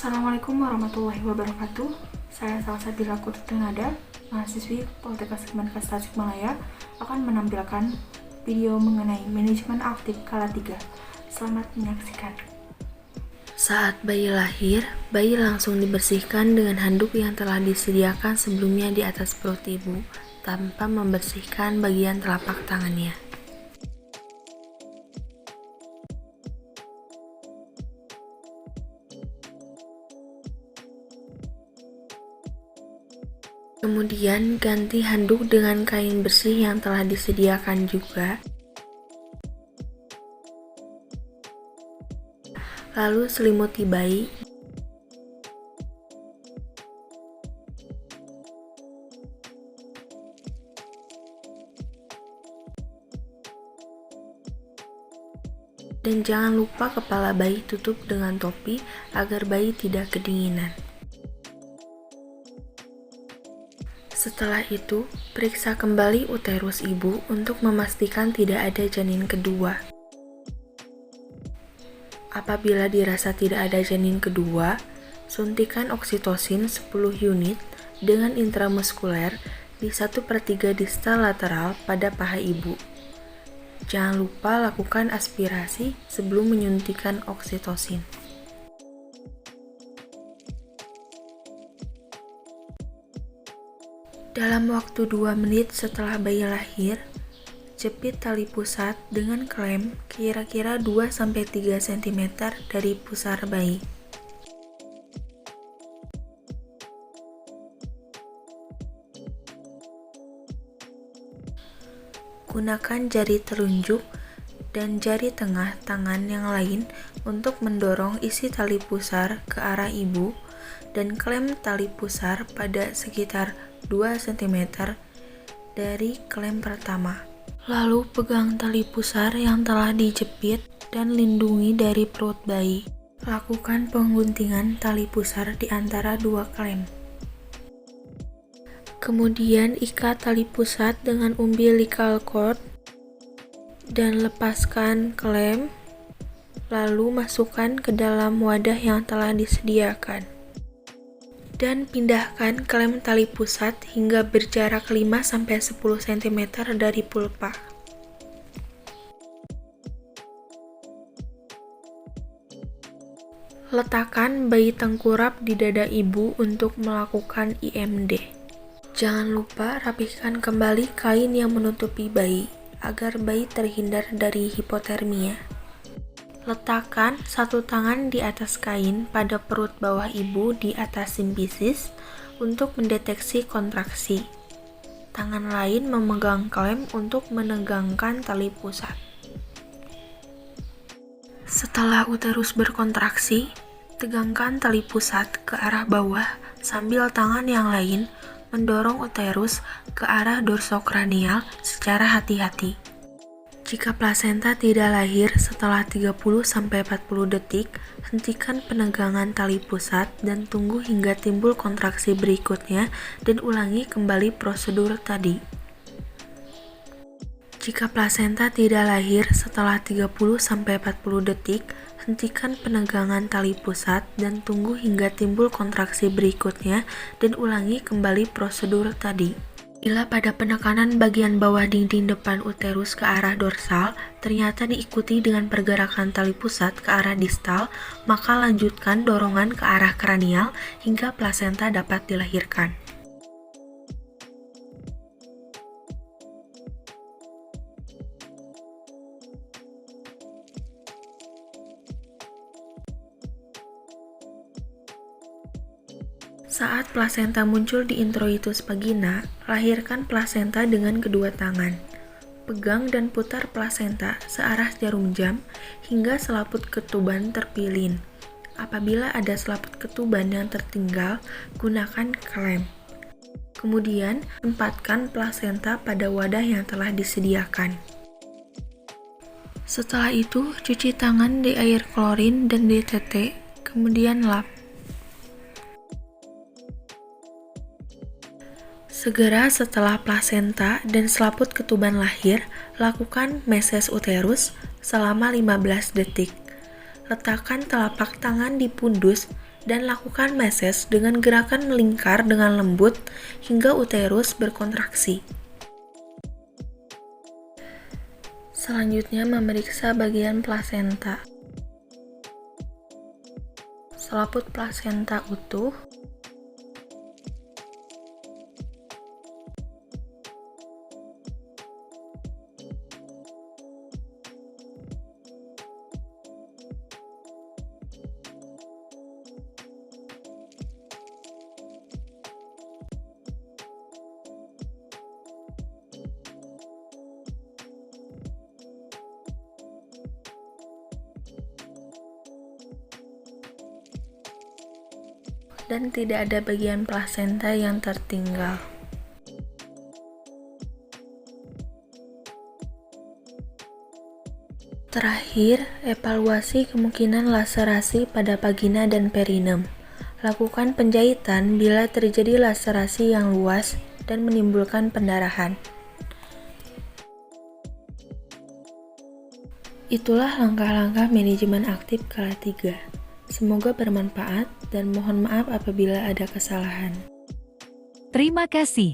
Assalamualaikum warahmatullahi wabarakatuh. Saya Salsabila Kututunada, mahasiswi Politeknik Kemenkes Tasikmalaya, akan menampilkan video mengenai manajemen aktif kala 3. Selamat menyaksikan. Saat bayi lahir, bayi langsung dibersihkan dengan handuk yang telah disediakan sebelumnya di atas perut ibu, tanpa membersihkan bagian telapak tangannya. Kemudian ganti handuk dengan kain bersih yang telah disediakan juga. Lalu selimuti bayi. Dan jangan lupa kepala bayi tutup dengan topi agar bayi tidak kedinginan. Setelah itu, periksa kembali uterus ibu untuk memastikan tidak ada janin kedua. Apabila dirasa tidak ada janin kedua, suntikan oksitosin 10 unit dengan intramuskuler di 1/3 distal lateral pada paha ibu. Jangan lupa lakukan aspirasi sebelum menyuntikkan oksitosin. Dalam waktu 2 menit setelah bayi lahir, jepit tali pusat dengan klem kira-kira 2-3 cm dari pusar bayi. Gunakan jari telunjuk dan jari tengah tangan yang lain untuk mendorong isi tali pusar ke arah ibu dan klem tali pusar pada sekitar 2 cm dari klem pertama. Lalu pegang tali pusar yang telah dijepit dan lindungi dari perut bayi. Lakukan pengguntingan tali pusar di antara 2 klem. Kemudian ikat tali pusat dengan umbilical cord dan lepaskan klem, lalu masukkan ke dalam wadah yang telah disediakan. Dan pindahkan klem tali pusat hingga berjarak 5-10 cm dari pulpa. Letakkan bayi tengkurap di dada ibu untuk melakukan IMD. Jangan lupa rapihkan kembali kain yang menutupi bayi agar bayi terhindar dari hipotermia. Letakkan satu tangan di atas kain pada perut bawah ibu di atas simpisis untuk mendeteksi kontraksi. Tangan lain memegang klem untuk menegangkan tali pusat. Setelah uterus berkontraksi, tegangkan tali pusat ke arah bawah sambil tangan yang lain mendorong uterus ke arah dorsokranial secara hati-hati. Jika plasenta tidak lahir setelah 30-40 detik, hentikan penegangan tali pusat dan tunggu hingga timbul kontraksi berikutnya dan ulangi kembali prosedur tadi. Jika plasenta tidak lahir setelah 30-40 detik, hentikan penegangan tali pusat dan tunggu hingga timbul kontraksi berikutnya dan ulangi kembali prosedur tadi. Bila pada penekanan bagian bawah dinding depan uterus ke arah dorsal ternyata diikuti dengan pergerakan tali pusat ke arah distal, maka lanjutkan dorongan ke arah kranial hingga plasenta dapat dilahirkan. Saat plasenta muncul di introitus vagina, lahirkan plasenta dengan kedua tangan. Pegang dan putar plasenta searah jarum jam hingga selaput ketuban terpilin. Apabila ada selaput ketuban yang tertinggal, gunakan klem. Kemudian, tempatkan plasenta pada wadah yang telah disediakan. Setelah itu, cuci tangan di air klorin dan DTT, kemudian lap. Segera setelah plasenta dan selaput ketuban lahir, lakukan meses uterus selama 15 detik. Letakkan telapak tangan di pundus dan lakukan meses dengan gerakan melingkar dengan lembut hingga uterus berkontraksi. Selanjutnya memeriksa bagian plasenta. Selaput plasenta utuh, dan tidak ada bagian plasenta yang tertinggal. Terakhir, evaluasi kemungkinan laserasi pada vagina dan perinem. Lakukan penjahitan bila terjadi laserasi yang luas dan menimbulkan pendarahan. Itulah langkah-langkah manajemen aktif kala 3. Semoga bermanfaat dan mohon maaf apabila ada kesalahan. Terima kasih.